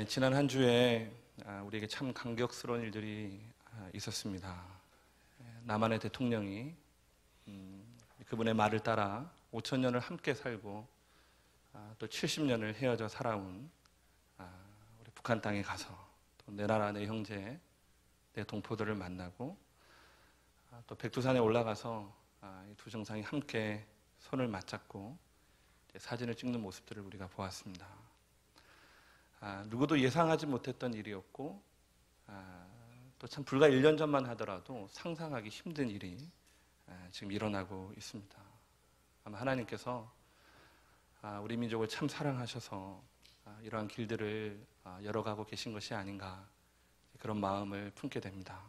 지난 한 주에 우리에게 참 감격스러운 일들이 있었습니다. 남한의 대통령이 그분의 말을 따라 5,000년을 함께 살고 또 70년을 헤어져 살아온 우리 북한 땅에 가서 또 내 나라 내 형제 내 동포들을 만나고 또 백두산에 올라가서 이 두 정상이 함께 손을 맞잡고 사진을 찍는 모습들을 우리가 보았습니다. 누구도 예상하지 못했던 일이었고 또 참 불과 1년 전만 하더라도 상상하기 힘든 일이 지금 일어나고 있습니다. 아마 하나님께서 우리 민족을 참 사랑하셔서 이러한 길들을 열어가고 계신 것이 아닌가, 그런 마음을 품게 됩니다.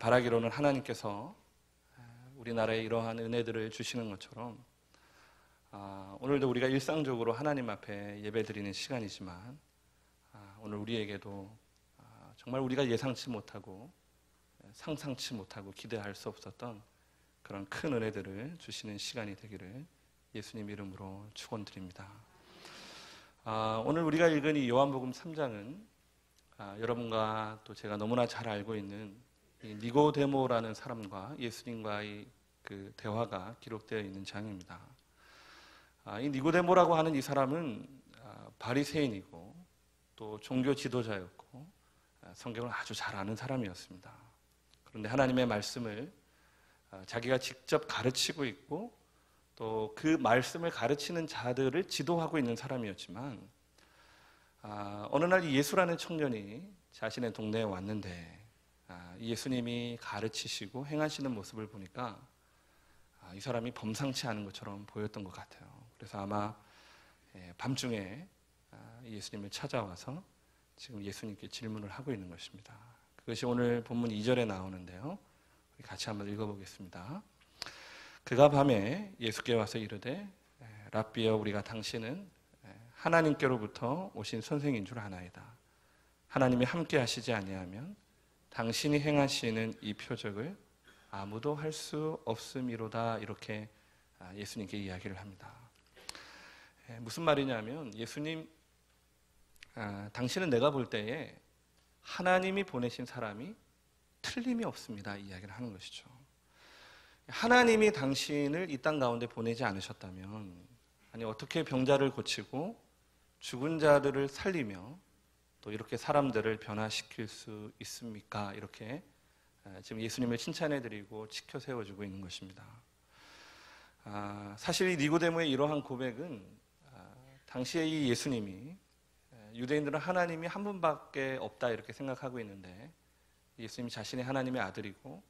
바라기로는 하나님께서 우리나라에 이러한 은혜들을 주시는 것처럼 오늘도 우리가 일상적으로 하나님 앞에 예배드리는 시간이지만 오늘 우리에게도 정말 우리가 예상치 못하고 상상치 못하고 기대할 수 없었던 그런 큰 은혜들을 주시는 시간이 되기를 예수님 이름으로 축원드립니다. 오늘 우리가 읽은 이 요한복음 3장은 여러분과 또 제가 너무나 잘 알고 있는 이 니고데모라는 사람과 예수님과의 그 대화가 기록되어 있는 장입니다. 이 니고데모라고 하는 이 사람은 바리새인이고 또 종교 지도자였고 성경을 아주 잘 아는 사람이었습니다. 그런데 하나님의 말씀을 자기가 직접 가르치고 있고 또 그 말씀을 가르치는 자들을 지도하고 있는 사람이었지만 어느 날 이 예수라는 청년이 자신의 동네에 왔는데 예수님이 가르치시고 행하시는 모습을 보니까 이 사람이 범상치 않은 것처럼 보였던 것 같아요. 그래서 아마 밤중에 예수님을 찾아와서 지금 예수님께 질문을 하고 있는 것입니다. 그것이 오늘 본문 2절에 나오는데요. 우리 같이 한번 읽어보겠습니다. 그가 밤에 예수께 와서 이르되 랍비여, 우리가 당신은 하나님께로부터 오신 선생인 줄 아나이다. 하나님이 함께 하시지 아니하면 당신이 행하시는 이 표적을 아무도 할 수 없음이로다. 이렇게 예수님께 이야기를 합니다. 무슨 말이냐면 예수님, 당신은 내가 볼 때에 하나님이 보내신 사람이 틀림이 없습니다. 이 이야기를 하는 것이죠. 하나님이 당신을 이 땅 가운데 보내지 않으셨다면, 아니 어떻게 병자를 고치고 죽은 자들을 살리며 또 이렇게 사람들을 변화시킬 수 있습니까? 이렇게 지금 예수님을 칭찬해드리고 지켜 세워주고 있는 것입니다. 사실 이 니고데모의 이러한 고백은 당시에 이 예수님이, 유대인들은 하나님이 한 분밖에 없다 이렇게 생각하고 있는데 예수님이 자신이 하나님의 아들이고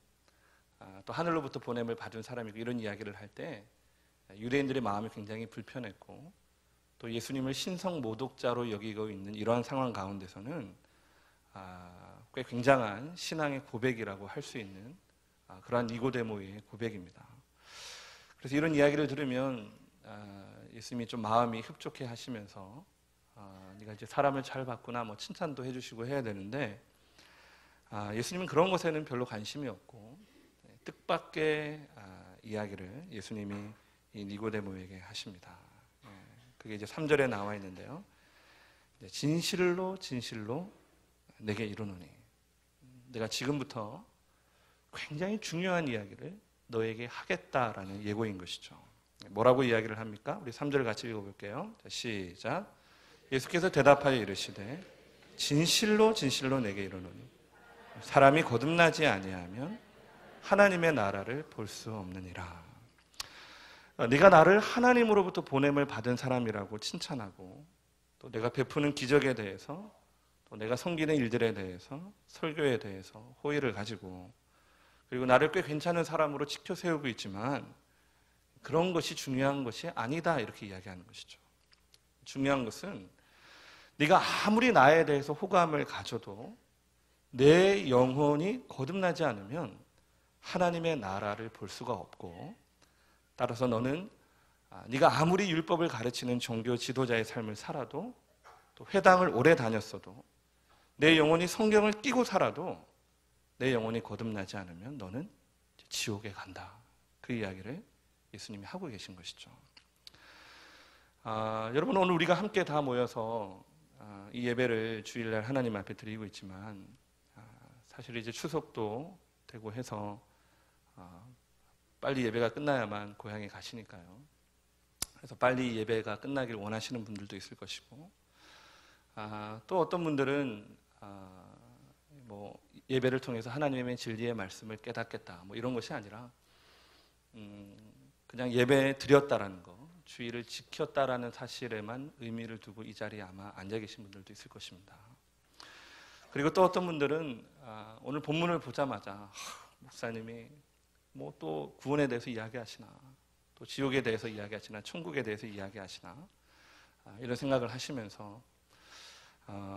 또 하늘로부터 보냄을 받은 사람이고 이런 이야기를 할 때 유대인들의 마음이 굉장히 불편했고 또 예수님을 신성 모독자로 여기고 있는 이러한 상황 가운데서는 꽤 굉장한 신앙의 고백이라고 할 수 있는 그러한 니고데모의 고백입니다. 그래서 이런 이야기를 들으면 예수님이 좀 마음이 흡족해 하시면서 네가 이제 사람을 잘 봤구나, 뭐 칭찬도 해주시고 해야 되는데 예수님은 그런 것에는 별로 관심이 없고 뜻밖의 이야기를 예수님이 이 니고데모에게 하십니다. 그게 이제 3절에 나와 있는데요. 진실로 진실로 내게 이르노니, 내가 지금부터 굉장히 중요한 이야기를 너에게 하겠다라는 예고인 것이죠. 뭐라고 이야기를 합니까? 우리 3절 같이 읽어볼게요. 자, 시작. 예수께서 대답하여 이르시되 진실로 진실로 내게 이르노니 사람이 거듭나지 아니하면 하나님의 나라를 볼 수 없느니라. 네가 나를 하나님으로부터 보냄을 받은 사람이라고 칭찬하고 또 내가 베푸는 기적에 대해서 또 내가 섬기는 일들에 대해서 설교에 대해서 호의를 가지고 그리고 나를 꽤 괜찮은 사람으로 지켜 세우고 있지만 그런 것이 중요한 것이 아니다 이렇게 이야기하는 것이죠. 중요한 것은 네가 아무리 나에 대해서 호감을 가져도 내 영혼이 거듭나지 않으면 하나님의 나라를 볼 수가 없고, 따라서 너는 네가 아무리 율법을 가르치는 종교 지도자의 삶을 살아도 또 회당을 오래 다녔어도 내 영혼이 성경을 끼고 살아도 내 영혼이 거듭나지 않으면 너는 지옥에 간다. 그 이야기를 예수님이 하고 계신 것이죠. 여러분, 오늘 우리가 함께 다 모여서 이 예배를 주일날 하나님 앞에 드리고 있지만 사실 이제 추석도 되고 해서 빨리 예배가 끝나야만 고향에 가시니까요. 그래서 빨리 예배가 끝나길 원하시는 분들도 있을 것이고, 또 어떤 분들은 뭐 예배를 통해서 하나님의 진리의 말씀을 깨닫겠다, 뭐 이런 것이 아니라 그냥 예배 드렸다라는 거, 주의를 지켰다라는 사실에만 의미를 두고 이 자리에 아마 앉아 계신 분들도 있을 것입니다. 그리고 또 어떤 분들은 오늘 본문을 보자마자 목사님이 뭐 또 구원에 대해서 이야기하시나, 또 지옥에 대해서 이야기하시나, 천국에 대해서 이야기하시나, 이런 생각을 하시면서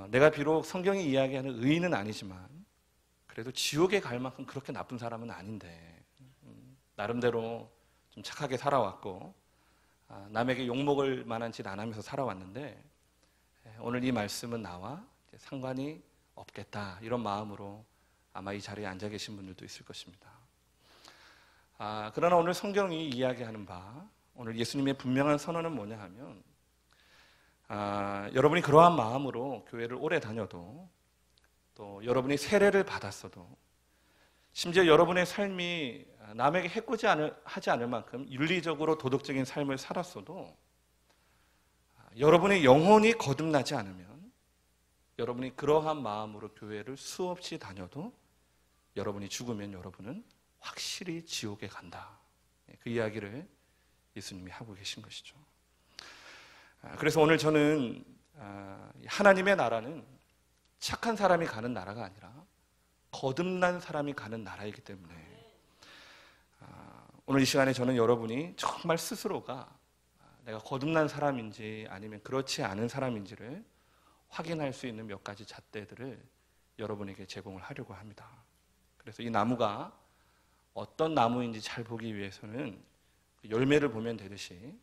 내가 비록 성경이 이야기하는 의인은 아니지만 그래도 지옥에 갈 만큼 그렇게 나쁜 사람은 아닌데, 나름대로 좀 착하게 살아왔고 남에게 욕먹을 만한 짓 안 하면서 살아왔는데 오늘 이 말씀은 나와 상관이 없겠다, 이런 마음으로 아마 이 자리에 앉아 계신 분들도 있을 것입니다. 그러나 오늘 성경이 이야기하는 바, 오늘 예수님의 분명한 선언은 뭐냐 하면, 여러분이 그러한 마음으로 교회를 오래 다녀도, 또 여러분이 세례를 받았어도, 심지어 여러분의 삶이 남에게 해코지 하지 않을 만큼 윤리적으로 도덕적인 삶을 살았어도 여러분의 영혼이 거듭나지 않으면, 여러분이 그러한 마음으로 교회를 수없이 다녀도 여러분이 죽으면 여러분은 확실히 지옥에 간다. 그 이야기를 예수님이 하고 계신 것이죠. 그래서 오늘 저는 하나님의 나라는 착한 사람이 가는 나라가 아니라 거듭난 사람이 가는 나라이기 때문에 오늘 이 시간에 저는 여러분이 정말 스스로가 내가 거듭난 사람인지 아니면 그렇지 않은 사람인지를 확인할 수 있는 몇 가지 잣대들을 여러분에게 제공을 하려고 합니다. 그래서 이 나무가 어떤 나무인지 잘 보기 위해서는 열매를 보면 되듯이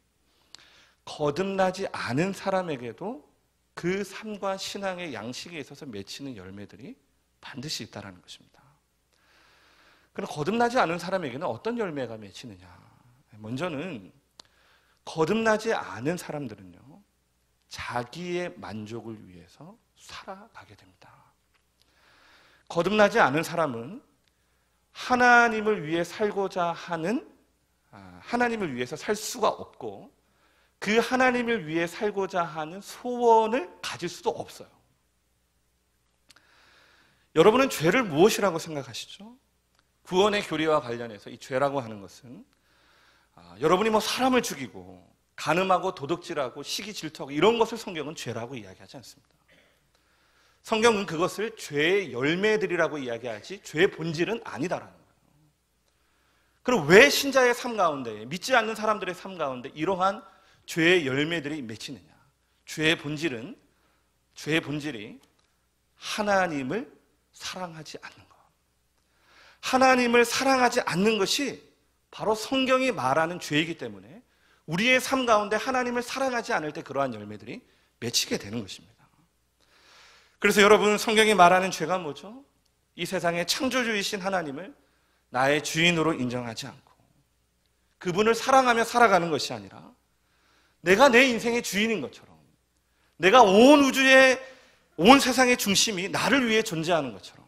거듭나지 않은 사람에게도 그 삶과 신앙의 양식에 있어서 맺히는 열매들이 반드시 있다는 것입니다. 그럼 거듭나지 않은 사람에게는 어떤 열매가 맺히느냐? 먼저는 거듭나지 않은 사람들은요, 자기의 만족을 위해서 살아가게 됩니다. 거듭나지 않은 사람은 하나님을 위해 살고자 하는, 하나님을 위해서 살 수가 없고 그 하나님을 위해 살고자 하는 소원을 가질 수도 없어요. 여러분은 죄를 무엇이라고 생각하시죠? 구원의 교리와 관련해서 이 죄라고 하는 것은 여러분이 뭐 사람을 죽이고 간음하고 도둑질하고 시기 질투하고 이런 것을 성경은 죄라고 이야기하지 않습니다. 성경은 그것을 죄의 열매들이라고 이야기하지 죄의 본질은 아니다라는 거예요. 그럼 왜 신자의 삶 가운데, 믿지 않는 사람들의 삶 가운데 이러한 죄의 열매들이 맺히느냐? 죄의 본질이 하나님을 사랑하지 않는 것. 하나님을 사랑하지 않는 것이 바로 성경이 말하는 죄이기 때문에 우리의 삶 가운데 하나님을 사랑하지 않을 때 그러한 열매들이 맺히게 되는 것입니다. 그래서 여러분, 성경이 말하는 죄가 뭐죠? 이 세상의 창조주이신 하나님을 나의 주인으로 인정하지 않고 그분을 사랑하며 살아가는 것이 아니라 내가 내 인생의 주인인 것처럼, 내가 온 우주의, 온 세상의 중심이 나를 위해 존재하는 것처럼,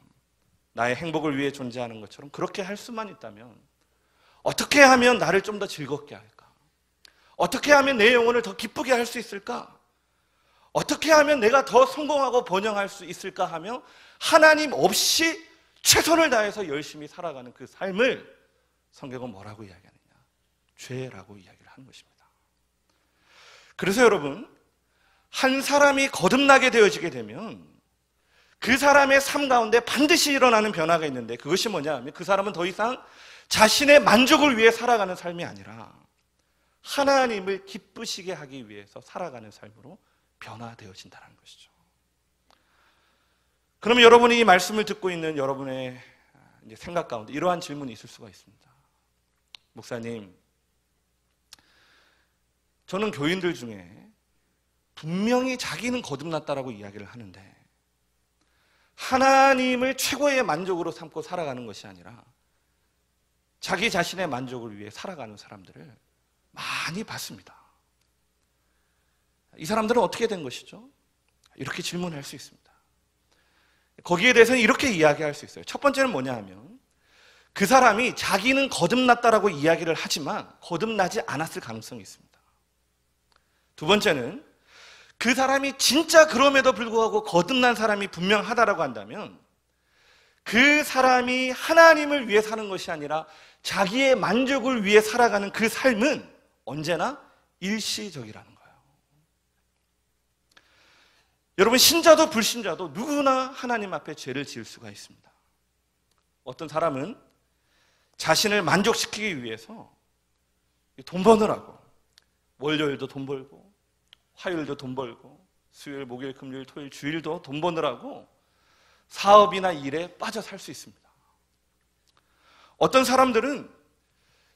나의 행복을 위해 존재하는 것처럼 그렇게 할 수만 있다면 어떻게 하면 나를 좀 더 즐겁게 할까? 어떻게 하면 내 영혼을 더 기쁘게 할 수 있을까? 어떻게 하면 내가 더 성공하고 번영할 수 있을까 하며 하나님 없이 최선을 다해서 열심히 살아가는 그 삶을 성경은 뭐라고 이야기하느냐? 죄라고 이야기를 하는 것입니다. 그래서 여러분, 한 사람이 거듭나게 되어지게 되면 그 사람의 삶 가운데 반드시 일어나는 변화가 있는데, 그것이 뭐냐 하면 그 사람은 더 이상 자신의 만족을 위해 살아가는 삶이 아니라 하나님을 기쁘시게 하기 위해서 살아가는 삶으로 변화되어진다는 것이죠. 그러면 여러분이 이 말씀을 듣고 있는 여러분의 생각 가운데 이러한 질문이 있을 수가 있습니다. 목사님, 저는 교인들 중에 분명히 자기는 거듭났다라고 이야기를 하는데 하나님을 최고의 만족으로 삼고 살아가는 것이 아니라 자기 자신의 만족을 위해 살아가는 사람들을 많이 봤습니다. 이 사람들은 어떻게 된 것이죠? 이렇게 질문할 수 있습니다. 거기에 대해서는 이렇게 이야기할 수 있어요. 첫 번째는 뭐냐 하면 그 사람이 자기는 거듭났다라고 이야기를 하지만 거듭나지 않았을 가능성이 있습니다. 두 번째는 그 사람이 진짜 그럼에도 불구하고 거듭난 사람이 분명하다라고 한다면 그 사람이 하나님을 위해 사는 것이 아니라 자기의 만족을 위해 살아가는 그 삶은 언제나 일시적이라는 거예요. 여러분, 신자도 불신자도 누구나 하나님 앞에 죄를 지을 수가 있습니다. 어떤 사람은 자신을 만족시키기 위해서 돈 버느라고 월요일도 돈 벌고 화요일도 돈 벌고 수요일, 목요일, 금요일, 토요일, 주일도 돈 버느라고 사업이나 일에 빠져 살 수 있습니다. 어떤 사람들은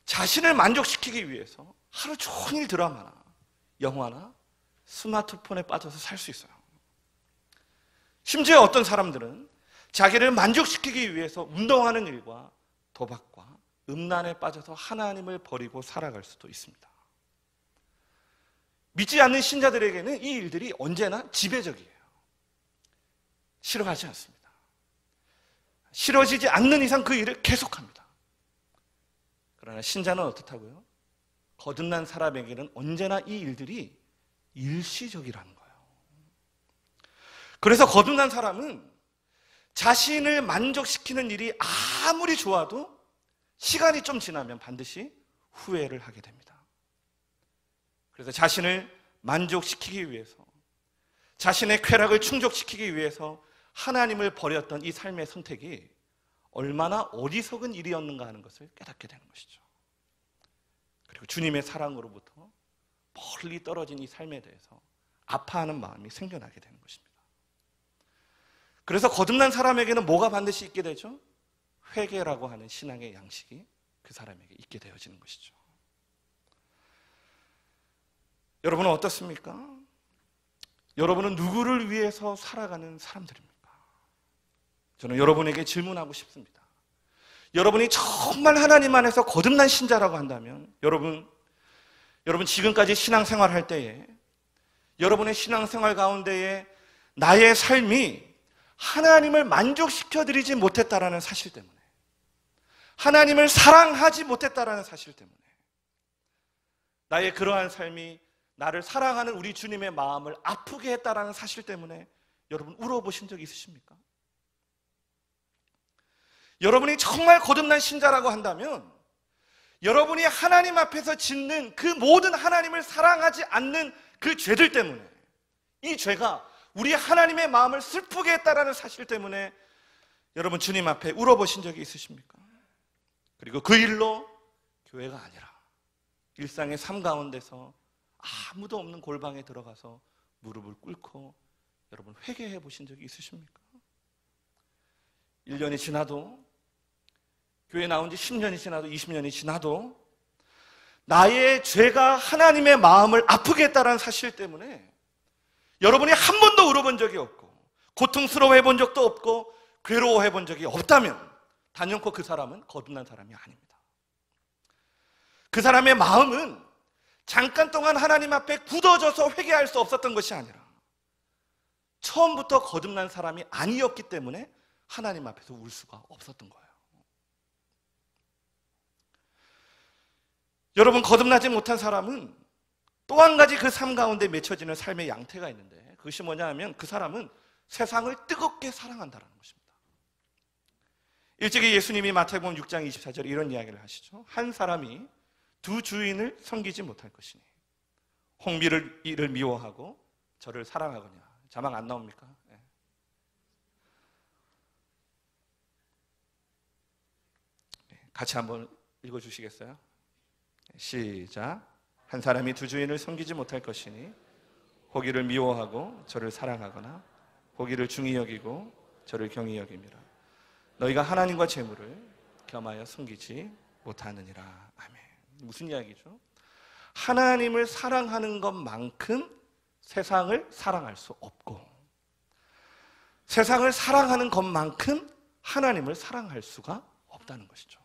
자신을 만족시키기 위해서 하루 종일 드라마나 영화나 스마트폰에 빠져서 살 수 있어요. 심지어 어떤 사람들은 자기를 만족시키기 위해서 운동하는 일과 도박과 음란에 빠져서 하나님을 버리고 살아갈 수도 있습니다. 믿지 않는 신자들에게는 이 일들이 언제나 지배적이에요. 싫어하지 않습니다. 싫어지지 않는 이상 그 일을 계속합니다. 그러나 신자는 어떻다고요? 거듭난 사람에게는 언제나 이 일들이 일시적이라는 거예요. 그래서 거듭난 사람은 자신을 만족시키는 일이 아무리 좋아도 시간이 좀 지나면 반드시 후회를 하게 됩니다. 그래서 자신을 만족시키기 위해서, 자신의 쾌락을 충족시키기 위해서 하나님을 버렸던 이 삶의 선택이 얼마나 어리석은 일이었는가 하는 것을 깨닫게 되는 것이죠. 그리고 주님의 사랑으로부터 멀리 떨어진 이 삶에 대해서 아파하는 마음이 생겨나게 되는 것입니다. 그래서 거듭난 사람에게는 뭐가 반드시 있게 되죠? 회개라고 하는 신앙의 양식이 그 사람에게 있게 되어지는 것이죠. 여러분은 어떻습니까? 여러분은 누구를 위해서 살아가는 사람들입니까? 저는 여러분에게 질문하고 싶습니다. 여러분이 정말 하나님 안에서 거듭난 신자라고 한다면 여러분 지금까지 신앙생활 할 때에 여러분의 신앙생활 가운데에 나의 삶이 하나님을 만족시켜드리지 못했다라는 사실 때문에, 하나님을 사랑하지 못했다라는 사실 때문에, 나의 그러한 삶이 나를 사랑하는 우리 주님의 마음을 아프게 했다라는 사실 때문에 여러분 울어보신 적 있으십니까? 여러분이 정말 거듭난 신자라고 한다면 여러분이 하나님 앞에서 짓는 그 모든 하나님을 사랑하지 않는 그 죄들 때문에, 이 죄가 우리 하나님의 마음을 슬프게 했다라는 사실 때문에 여러분 주님 앞에 울어보신 적이 있으십니까? 그리고 그 일로 교회가 아니라 일상의 삶 가운데서 아무도 없는 골방에 들어가서 무릎을 꿇고 여러분 회개해 보신 적이 있으십니까? 1년이 지나도, 교회 나온 지 10년이 지나도, 20년이 지나도 나의 죄가 하나님의 마음을 아프게 했다는 사실 때문에 여러분이 한 번도 울어본 적이 없고 고통스러워해 본 적도 없고 괴로워해 본 적이 없다면 단연코 그 사람은 거듭난 사람이 아닙니다. 그 사람의 마음은 잠깐 동안 하나님 앞에 굳어져서 회개할 수 없었던 것이 아니라 처음부터 거듭난 사람이 아니었기 때문에 하나님 앞에서 울 수가 없었던 거예요. 여러분, 거듭나지 못한 사람은 또 한 가지 그 삶 가운데 맺혀지는 삶의 양태가 있는데, 그것이 뭐냐 하면 그 사람은 세상을 뜨겁게 사랑한다는 것입니다. 일찍이 예수님이 마태복음 6장 24절에 이런 이야기를 하시죠. 한 사람이 두 주인을 섬기지 못할 것이니 홍미를 이를 미워하고 저를 사랑하거냐. 자막 안 나옵니까? 네. 같이 한번 읽어주시겠어요? 시작. 한 사람이 두 주인을 섬기지 못할 것이니 보기를 미워하고 저를 사랑하거나 보기를 중히 여기고 저를 경히 여김이라. 너희가 하나님과 재물을 겸하여 섬기지 못하느니라. 아멘. 무슨 이야기죠? 하나님을 사랑하는 것만큼 세상을 사랑할 수 없고, 세상을 사랑하는 것만큼 하나님을 사랑할 수가 없다는 것이죠.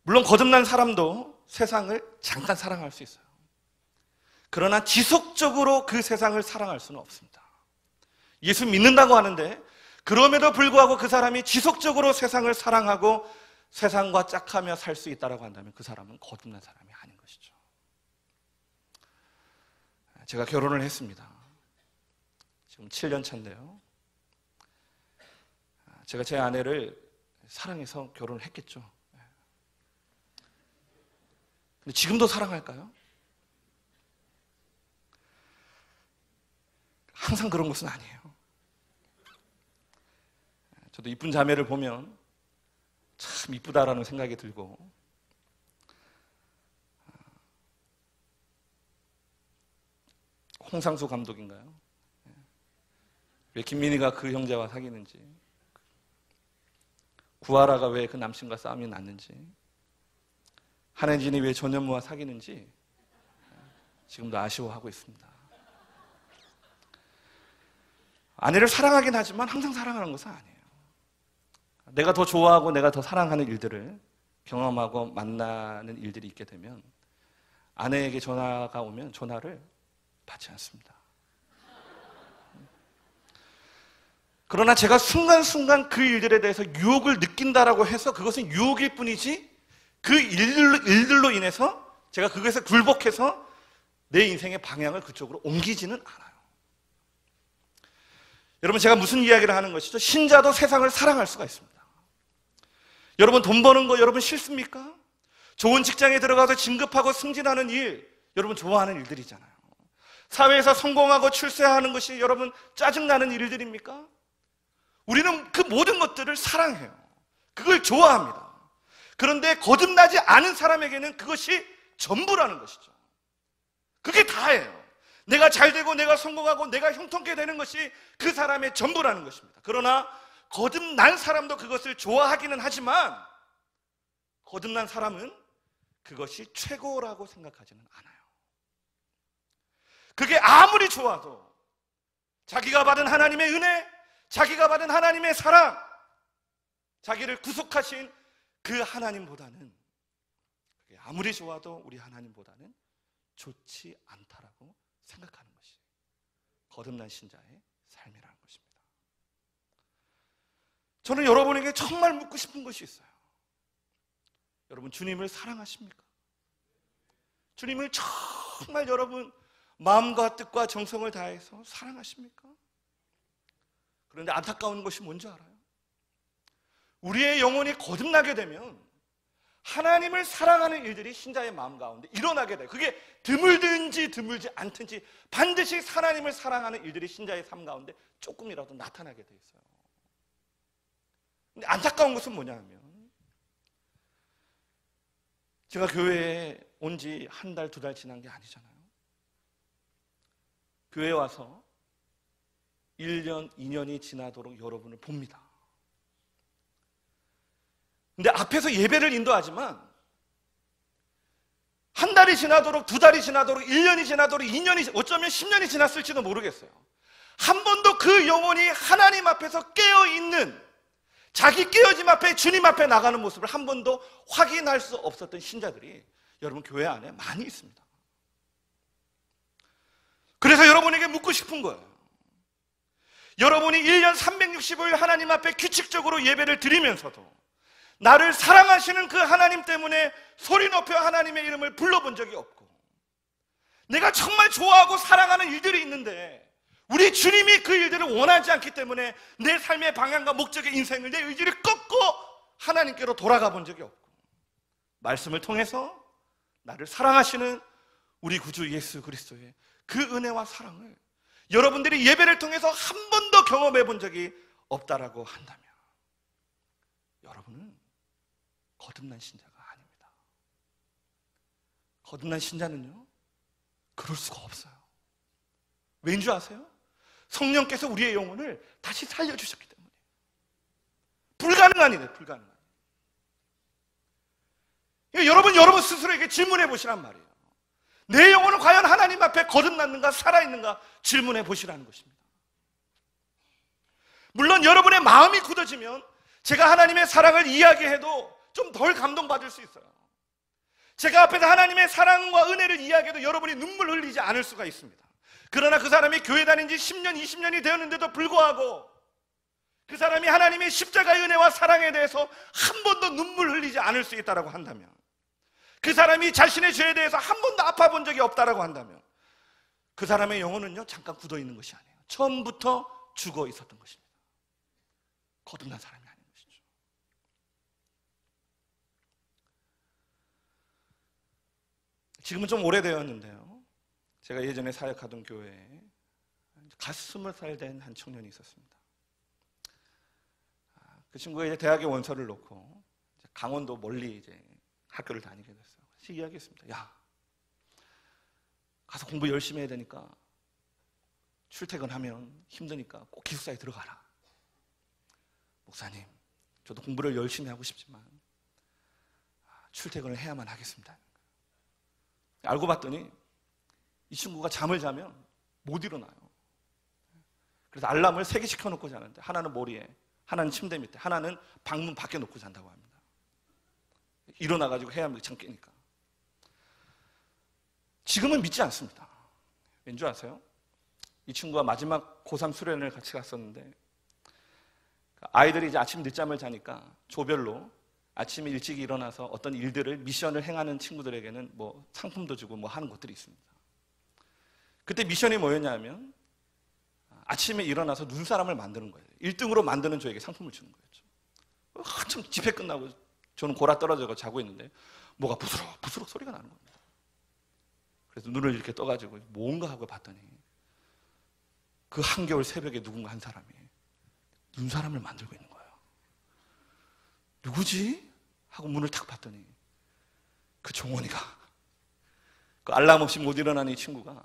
물론 거듭난 사람도 세상을 잠깐 사랑할 수 있어요. 그러나 지속적으로 그 세상을 사랑할 수는 없습니다. 예수 믿는다고 하는데 그럼에도 불구하고 그 사람이 지속적으로 세상을 사랑하고 세상과 짝하며 살 수 있다고 한다면 그 사람은 거듭난 사람이 아닌 것이죠. 제가 결혼을 했습니다. 지금 7년 차인데요. 제가 제 아내를 사랑해서 결혼을 했겠죠. 근데 지금도 사랑할까요? 항상 그런 것은 아니에요. 저도 이쁜 자매를 보면 참 이쁘다라는 생각이 들고, 홍상수 감독인가요? 왜 김민희가 그 형제와 사귀는지, 구하라가 왜 그 남친과 싸움이 났는지, 한혜진이 왜 전현무와 사귀는지 지금도 아쉬워하고 있습니다. 아내를 사랑하긴 하지만 항상 사랑하는 것은 아니에요. 내가 더 좋아하고 내가 더 사랑하는 일들을 경험하고 만나는 일들이 있게 되면 아내에게 전화가 오면 전화를 받지 않습니다. 그러나 제가 순간순간 그 일들에 대해서 유혹을 느낀다라고 해서 그것은 유혹일 뿐이지 그 일들로 인해서 제가 그것에 굴복해서 내 인생의 방향을 그쪽으로 옮기지는 않아요. 여러분, 제가 무슨 이야기를 하는 것이죠? 신자도 세상을 사랑할 수가 있습니다. 여러분, 돈 버는 거 여러분 싫습니까? 좋은 직장에 들어가서 진급하고 승진하는 일, 여러분 좋아하는 일들이잖아요. 사회에서 성공하고 출세하는 것이 여러분 짜증나는 일들입니까? 우리는 그 모든 것들을 사랑해요. 그걸 좋아합니다. 그런데 거듭나지 않은 사람에게는 그것이 전부라는 것이죠. 그게 다예요. 내가 잘되고 내가 성공하고 내가 형통케 되는 것이 그 사람의 전부라는 것입니다. 그러나 거듭난 사람도 그것을 좋아하기는 하지만 거듭난 사람은 그것이 최고라고 생각하지는 않아요. 그게 아무리 좋아도 자기가 받은 하나님의 은혜, 자기가 받은 하나님의 사랑, 자기를 구속하신 그 하나님보다는, 그게 아무리 좋아도 우리 하나님보다는 좋지 않다라고 생각하는 것이 거듭난 신자의 삶이라는 것입니다. 저는 여러분에게 정말 묻고 싶은 것이 있어요. 여러분, 주님을 사랑하십니까? 주님을 정말 여러분 마음과 뜻과 정성을 다해서 사랑하십니까? 그런데 안타까운 것이 뭔지 알아요? 우리의 영혼이 거듭나게 되면 하나님을 사랑하는 일들이 신자의 마음 가운데 일어나게 돼요. 그게 드물든지 드물지 않든지 반드시 하나님을 사랑하는 일들이 신자의 삶 가운데 조금이라도 나타나게 돼 있어요. 근데 안타까운 것은 뭐냐면, 제가 교회에 온 지 한 달, 두 달 지난 게 아니잖아요. 교회에 와서 1년, 2년이 지나도록 여러분을 봅니다. 근데 앞에서 예배를 인도하지만 한 달이 지나도록, 두 달이 지나도록, 1년이 지나도록, 2년이, 어쩌면 10년이 지났을지도 모르겠어요. 한 번도 그 영혼이 하나님 앞에서 깨어있는, 자기 깨어짐 앞에 주님 앞에 나가는 모습을 한 번도 확인할 수 없었던 신자들이 여러분 교회 안에 많이 있습니다. 그래서 여러분에게 묻고 싶은 거예요. 여러분이 1년 365일 하나님 앞에 규칙적으로 예배를 드리면서도 나를 사랑하시는 그 하나님 때문에 소리 높여 하나님의 이름을 불러본 적이 없고, 내가 정말 좋아하고 사랑하는 일들이 있는데 우리 주님이 그 일들을 원하지 않기 때문에 내 삶의 방향과 목적의 인생을, 내 의지를 꺾고 하나님께로 돌아가 본 적이 없고, 말씀을 통해서 나를 사랑하시는 우리 구주 예수 그리스도의 그 은혜와 사랑을 여러분들이 예배를 통해서 한 번도 경험해 본 적이 없다라고 한다면 여러분은 거듭난 신자가 아닙니다. 거듭난 신자는요, 그럴 수가 없어요. 왜인 줄 아세요? 성령께서 우리의 영혼을 다시 살려주셨기 때문에. 불가능한 일이에요, 불가능한 일. 여러분 스스로에게 질문해 보시란 말이에요. 내 영혼은 과연 하나님 앞에 거듭났는가, 살아있는가 질문해 보시라는 것입니다. 물론 여러분의 마음이 굳어지면 제가 하나님의 사랑을 이야기해도 좀 덜 감동받을 수 있어요. 제가 앞에서 하나님의 사랑과 은혜를 이야기해도 여러분이 눈물 흘리지 않을 수가 있습니다. 그러나 그 사람이 교회 다닌 지 10년, 20년이 되었는데도 불구하고 그 사람이 하나님의 십자가의 은혜와 사랑에 대해서 한 번도 눈물 흘리지 않을 수 있다고 한다면, 그 사람이 자신의 죄에 대해서 한 번도 아파본 적이 없다고 한다면, 그 사람의 영혼은요, 잠깐 굳어 있는 것이 아니에요. 처음부터 죽어 있었던 것입니다. 거듭난 사람이 아닌 것이죠. 지금은 좀 오래되었는데요, 제가 예전에 사역하던 교회에 갓 20살 된 한 청년이 있었습니다. 그 친구가 이제 대학에 원서를 놓고 강원도 멀리 이제 학교를 다니게 됐어요. 그래서 이야기했습니다. 야, 가서 공부 열심히 해야 되니까 출퇴근하면 힘드니까 꼭 기숙사에 들어가라. 목사님, 저도 공부를 열심히 하고 싶지만 출퇴근을 해야만 하겠습니다. 알고 봤더니 이 친구가 잠을 자면 못 일어나요. 그래서 알람을 3개씩 켜놓고 자는데, 하나는 머리에, 하나는 침대 밑에, 하나는 방문 밖에 놓고 잔다고 합니다. 일어나가지고 해야 참 깨니까. 지금은 믿지 않습니다. 왠지 아세요? 이 친구가 마지막 고3 수련을 같이 갔었는데, 아이들이 이제 아침 늦잠을 자니까 조별로 아침에 일찍 일어나서 어떤 일들을, 미션을 행하는 친구들에게는 뭐 상품도 주고 뭐 하는 것들이 있습니다. 그때 미션이 뭐였냐면, 아침에 일어나서 눈사람을 만드는 거예요. 1등으로 만드는 저에게 상품을 주는 거였죠. 한참 집회 끝나고 저는 골아 떨어져서 자고 있는데 뭐가 부스럭 소리가 나는 겁니다. 그래서 눈을 이렇게 떠가지고 뭔가 하고 봤더니 그 한겨울 새벽에 누군가 한 사람이 눈사람을 만들고 있는 거예요. 누구지? 하고 문을 탁 봤더니 그 종원이가, 그 알람 없이 못 일어나는 이 친구가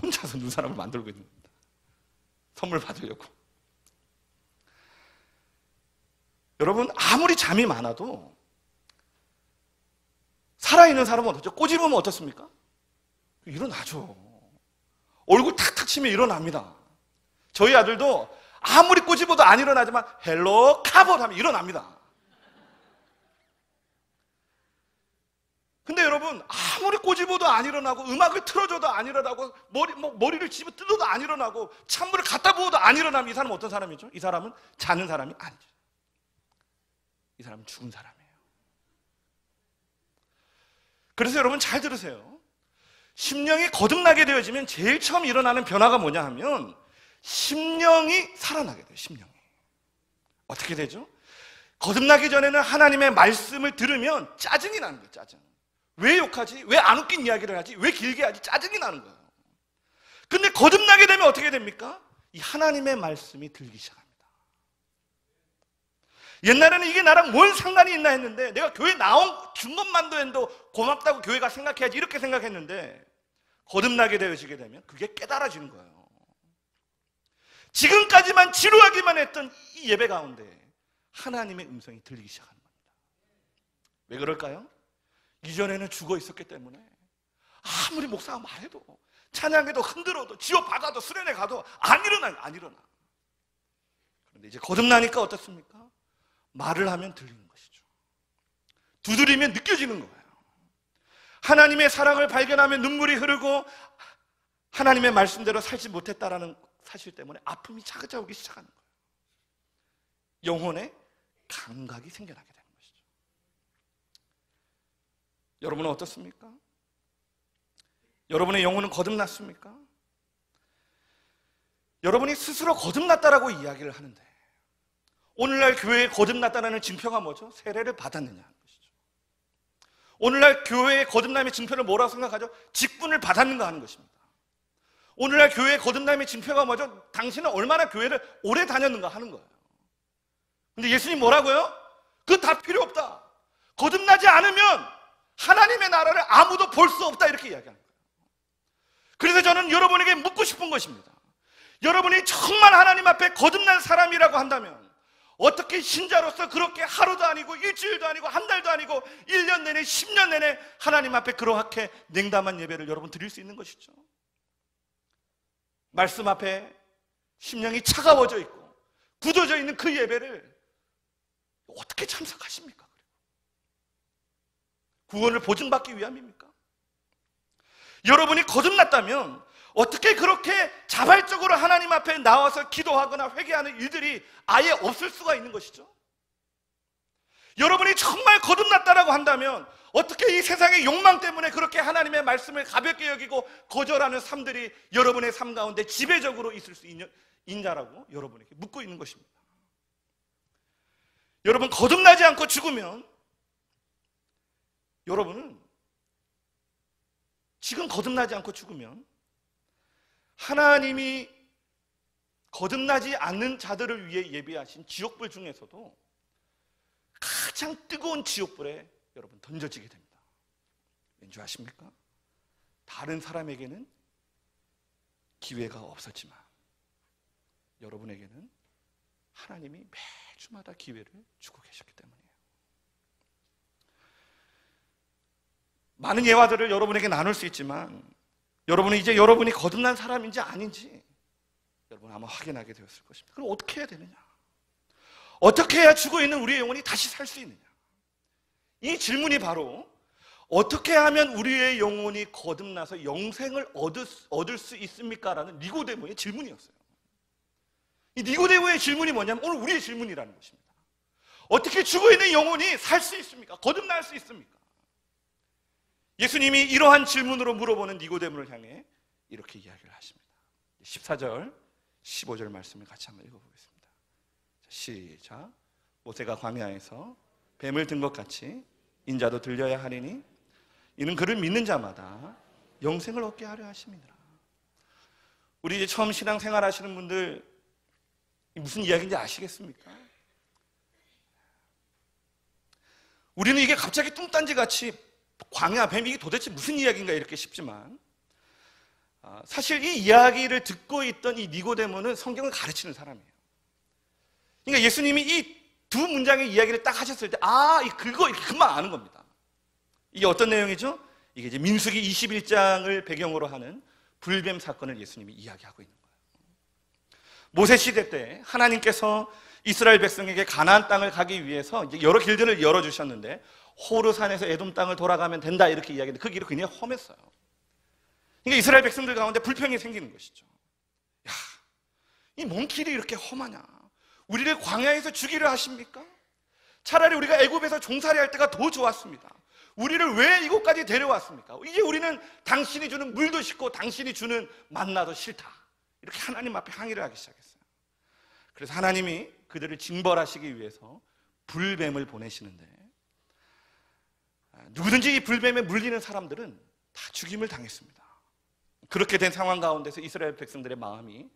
혼자서 눈사람을 만들고 있는 겁니다. 선물 받으려고. 여러분, 아무리 잠이 많아도 살아있는 사람은 어떻죠? 꼬집으면 어떻습니까? 일어나죠. 얼굴 탁탁 치면 일어납니다. 저희 아들도 아무리 꼬집어도 안 일어나지만 헬로 카봇 하면 일어납니다. 근데 여러분, 아무리 꼬집어도 안 일어나고, 음악을 틀어줘도 안 일어나고, 머리를 집어 뜯어도 안 일어나고, 찬물을 갖다 부어도 안 일어나면 이 사람은 어떤 사람이죠? 이 사람은 자는 사람이 아니죠. 이 사람은 죽은 사람이에요. 그래서 여러분 잘 들으세요. 심령이 거듭나게 되어지면 제일 처음 일어나는 변화가 뭐냐 하면, 심령이 살아나게 돼요. 심령이. 어떻게 되죠? 거듭나기 전에는 하나님의 말씀을 들으면 짜증이 나는 거예요. 짜증. 왜 욕하지? 왜 안 웃긴 이야기를 하지? 왜 길게 하지? 짜증이 나는 거예요. 근데 거듭나게 되면 어떻게 됩니까? 이 하나님의 말씀이 들기 시작합니다. 옛날에는 이게 나랑 뭔 상관이 있나 했는데, 내가 교회 준 것만도 해도 고맙다고 교회가 생각해야지 이렇게 생각했는데, 거듭나게 되어지게 되면 그게 깨달아지는 거예요. 지금까지만 지루하기만 했던 이 예배 가운데 하나님의 음성이 들리기 시작하는 겁니다. 왜 그럴까요? 이전에는 죽어 있었기 때문에 아무리 목사가 말해도, 찬양해도, 흔들어도, 지어받아도, 수련회 가도 안 일어나. 그런데 이제 거듭나니까 어떻습니까? 말을 하면 들리는 것이죠. 두드리면 느껴지는 거예요. 하나님의 사랑을 발견하면 눈물이 흐르고, 하나님의 말씀대로 살지 못했다라는 사실 때문에 아픔이 찾아오기 시작하는 거예요. 영혼에 감각이 생겨나게 되는 것이죠. 여러분은 어떻습니까? 여러분의 영혼은 거듭났습니까? 여러분이 스스로 거듭났다라고 이야기를 하는데, 오늘날 교회에 거듭났다는 증표가 뭐죠? 세례를 받았느냐 하는 것이죠. 오늘날 교회의 거듭남의 증표를 뭐라고 생각하죠? 직분을 받았는가 하는 것입니다. 오늘날 교회의 거듭남의 증표가 뭐죠? 당신은 얼마나 교회를 오래 다녔는가 하는 거예요. 근데 예수님 뭐라고요? 그거 다 필요 없다. 거듭나지 않으면 하나님의 나라를 아무도 볼 수 없다, 이렇게 이야기하는 거예요. 그래서 저는 여러분에게 묻고 싶은 것입니다. 여러분이 정말 하나님 앞에 거듭난 사람이라고 한다면, 어떻게 신자로서 그렇게 하루도 아니고 일주일도 아니고 한 달도 아니고 1년 내내 10년 내내 하나님 앞에 그렇게 냉담한 예배를 여러분 드릴 수 있는 것이죠? 말씀 앞에 심령이 차가워져 있고 굳어져 있는 그 예배를 어떻게 참석하십니까? 구원을 보증받기 위함입니까? 여러분이 거듭났다면 어떻게 그렇게 자발적으로 하나님 앞에 나와서 기도하거나 회개하는 일들이 아예 없을 수가 있는 것이죠? 여러분이 정말 거듭났다라고 한다면 어떻게 이 세상의 욕망 때문에 그렇게 하나님의 말씀을 가볍게 여기고 거절하는 삶들이 여러분의 삶 가운데 지배적으로 있을 수 있냐라고 여러분에게 묻고 있는 것입니다. 여러분, 거듭나지 않고 죽으면 여러분은 지금 거듭나지 않고 죽으면 하나님이 거듭나지 않는 자들을 위해 예비하신 지옥불 중에서도 가장 뜨거운 지옥불에 여러분 던져지게 됩니다. 왠지 아십니까? 다른 사람에게는 기회가 없었지만 여러분에게는 하나님이 매주마다 기회를 주고 계셨기 때문이에요. 많은 예화들을 여러분에게 나눌 수 있지만 여러분은 이제 여러분이 거듭난 사람인지 아닌지 여러분 아마 확인하게 되었을 것입니다. 그럼 어떻게 해야 되느냐? 어떻게 해야 죽어있는 우리의 영혼이 다시 살 수 있느냐? 이 질문이 바로 어떻게 하면 우리의 영혼이 거듭나서 영생을 얻을 수 있습니까? 라는 니고데모의 질문이었어요. 이 니고데모의 질문이 뭐냐면 오늘 우리의 질문이라는 것입니다. 어떻게 죽어있는 영혼이 살 수 있습니까? 거듭날 수 있습니까? 예수님이 이러한 질문으로 물어보는 니고데모를 향해 이렇게 이야기를 하십니다. 14절, 15절 말씀을 같이 한번 읽어보겠습니다. 시작. 모세가 광야에서 뱀을 든 것 같이 인자도 들려야 하리니 이는 그를 믿는 자마다 영생을 얻게 하려 하심이니라. 우리 이제 처음 신앙생활 하시는 분들 무슨 이야기인지 아시겠습니까? 우리는 이게 갑자기 뚱딴지같이 광야, 뱀 이게 도대체 무슨 이야기인가 이렇게 싶지만 사실 이 이야기를 듣고 있던 이 니고데모는 성경을 가르치는 사람이에요. 그러니까 예수님이 이 두 문장의 이야기를 딱 하셨을 때 그거 이렇게 금방 아는 겁니다. 이게 어떤 내용이죠? 이게 이제 민수기 21장을 배경으로 하는 불뱀 사건을 예수님이 이야기하고 있는 거예요. 모세 시대 때 하나님께서 이스라엘 백성에게 가나안 땅을 가기 위해서 이제 여러 길들을 열어주셨는데 호르산에서 에돔 땅을 돌아가면 된다 이렇게 이야기했는데 그 길이 굉장히 험했어요. 그러니까 이스라엘 백성들 가운데 불평이 생기는 것이죠. 야, 이 뭔 길이 이렇게 험하냐? 우리를 광야에서 죽이려 하십니까? 차라리 우리가 애굽에서 종살이 할 때가 더 좋았습니다. 우리를 왜 이곳까지 데려왔습니까? 이제 우리는 당신이 주는 물도 싫고 당신이 주는 만나도 싫다. 이렇게 하나님 앞에 항의를 하기 시작했어요. 그래서 하나님이 그들을 징벌하시기 위해서 불뱀을 보내시는데 누구든지 이 불뱀에 물리는 사람들은 다 죽임을 당했습니다. 그렇게 된 상황 가운데서 이스라엘 백성들의 마음이